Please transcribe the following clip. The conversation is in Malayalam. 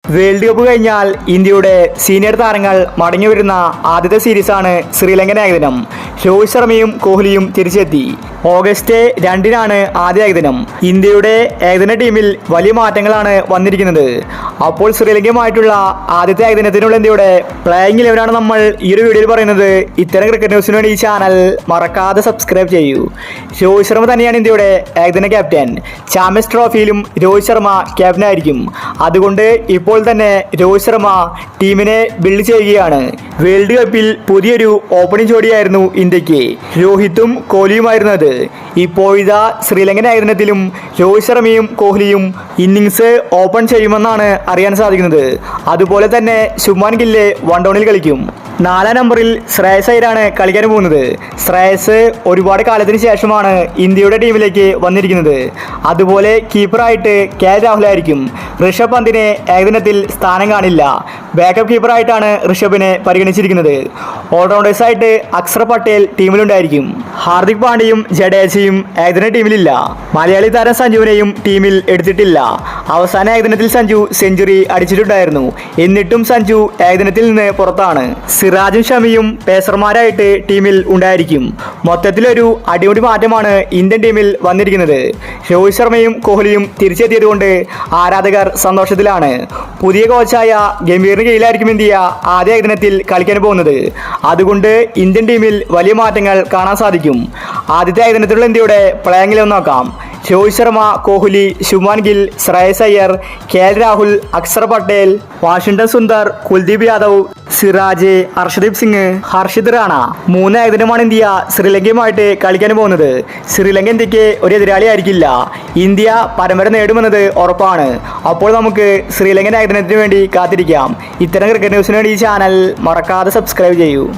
വേൾഡ് കപ്പ് കഴിഞ്ഞാൽ ഇന്ത്യയുടെ സീനിയർ താരങ്ങൾ മടങ്ങി വരുന്ന ആദ്യത്തെ സീരീസാണ് ശ്രീലങ്കൻ ഏകദിനം. രോഹിത് ശർമ്മയും കോഹ്ലിയും തിരിച്ചെത്തി. ഓഗസ്റ്റ് 2-നാണ് ആദ്യ ഏകദിനം. ഇന്ത്യയുടെ ഏകദിന ടീമിൽ വലിയ മാറ്റങ്ങളാണ് വന്നിരിക്കുന്നത്. അപ്പോൾ ശ്രീലങ്കയുമായിട്ടുള്ള ആദ്യത്തെ ഏകദിനത്തിനുള്ള ഇന്ത്യയുടെ പ്ലേയിങ് 11 നമ്മൾ ഈ ഒരു വീഡിയോയിൽ പറയുന്നത്. ഇത്തരം ക്രിക്കറ്റ് ന്യൂസിന് വേണ്ടി ഈ ചാനൽ മറക്കാതെ സബ്സ്ക്രൈബ് ചെയ്യൂ. രോഹിത് ശർമ്മ തന്നെയാണ് ഇന്ത്യയുടെ ഏകദിന ക്യാപ്റ്റൻ. ചാമ്പ്യൻസ് ട്രോഫിയിലും രോഹിത് ശർമ്മ ക്യാപ്റ്റനായിരിക്കും. അതുകൊണ്ട് ഇപ്പോൾ തന്നെ രോഹിത് ശർമ്മ ടീമിനെ ബിൽഡ് ചെയ്യുകയാണ്. വേൾഡ് കപ്പിൽ പുതിയൊരു ഓപ്പണിംഗ് ജോഡിയായിരുന്നു ഇന്ത്യക്ക് രോഹിത്തും കോഹ്ലിയുമായിരുന്നു അത്. ഇപ്പോഴിതാ ശ്രീലങ്കൻ ഏകദിനത്തിലും രോഹിത് ശർമ്മയും കോഹ്ലിയും ഇന്നിങ്സ് ഓപ്പൺ ചെയ്യുമെന്നാണ് അറിയാൻ സാധിക്കുന്നത്. അതുപോലെ തന്നെ ശുഭ്മാൻ ഗില്ല് വൺ ഡൗണിൽ കളിക്കും. 4-ാം നമ്പറിൽ ശ്രേയസ് അയ്യരാണ് കളിക്കാൻ പോകുന്നത്. ശ്രേയസ് ഒരുപാട് കാലത്തിന് ശേഷമാണ് ഇന്ത്യയുടെ ടീമിലേക്ക് വന്നിരിക്കുന്നത്. അതുപോലെ കീപ്പറായിട്ട് KL രാഹുലായിരിക്കും. ഋഷഭ് പന്തിന് ഏകദിനത്തിൽ സ്ഥാനം കാണില്ല. ബാക്കപ്പ് കീപ്പറായിട്ടാണ് ഋഷഭിനെ പരിഗണിച്ചിരിക്കുന്നത്. ഓൾറൗണ്ടേഴ്സായിട്ട് അക്സർ പട്ടേൽ ടീമിലുണ്ടായിരിക്കും. ഹാർദിക് പാണ്ഡ്യയും ജഡേജയും ഏകദിന ടീമിലില്ല. മലയാളി താരം സഞ്ജുവിനെയും ടീമിൽ എടുത്തിട്ടില്ല. അവസാന ഏകദിനത്തിൽ സഞ്ജു സെഞ്ചുറി അടിച്ചിട്ടുണ്ടായിരുന്നു. എന്നിട്ടും സഞ്ജു ഏകദിനത്തിൽ നിന്ന് പുറത്താണ്. സിറാജും ഷമിയും പേസർമാരായിട്ട് ടീമിൽ ഉണ്ടായിരിക്കും. മൊത്തത്തിലൊരു അടിമുടി മാറ്റമാണ് ഇന്ത്യൻ ടീമിൽ വന്നിരിക്കുന്നത്. രോഹിത് ശർമ്മയും കോഹ്ലിയും തിരിച്ചെത്തിയതുകൊണ്ട് ആരാധകർ സന്തോഷത്തിലാണ്. പുതിയ കോച്ചായ ഗംഭീറിന് കീഴിലായിരിക്കും ഇന്ത്യ ആദ്യ ഏകദിനത്തിൽ കളിക്കാൻ പോകുന്നത്. അതുകൊണ്ട് ഇന്ത്യൻ ടീമിൽ വലിയ മാറ്റങ്ങൾ കാണാൻ സാധിക്കും. ആദ്യത്തെ ഏകദിനത്തിലുള്ള ഇന്ത്യയുടെ പ്ലേയിങ് 11 നോക്കാം. Rohit Sharma, Kohli, Shubman Gill, Shreyas Iyer, KL Rahul, Axar Patel, Washington Sundar, Kuldeep Yadav, Siraj, Harshdeep Singh, Harshit Rana. 3 ഏകദിനമാണ് ഇന്ത്യ ശ്രീലങ്കയുമായിട്ട് കളിക്കാൻ പോകുന്നത്. ശ്രീലങ്ക ഇന്ത്യക്ക് ഒരു എതിരാളിയായിരിക്കില്ല. ഇന്ത്യ പരമ്പര നേടുമെന്നത് ഉറപ്പാണ്. അപ്പോൾ നമുക്ക് ശ്രീലങ്കൻ ഏകദിനത്തിന് വേണ്ടി കാത്തിരിക്കാം. ഇത്തരം ക്രിക്കറ്റ് ന്യൂസിന് വേണ്ടി ഈ ചാനൽ മറക്കാതെ സബ്സ്ക്രൈബ് ചെയ്യൂ.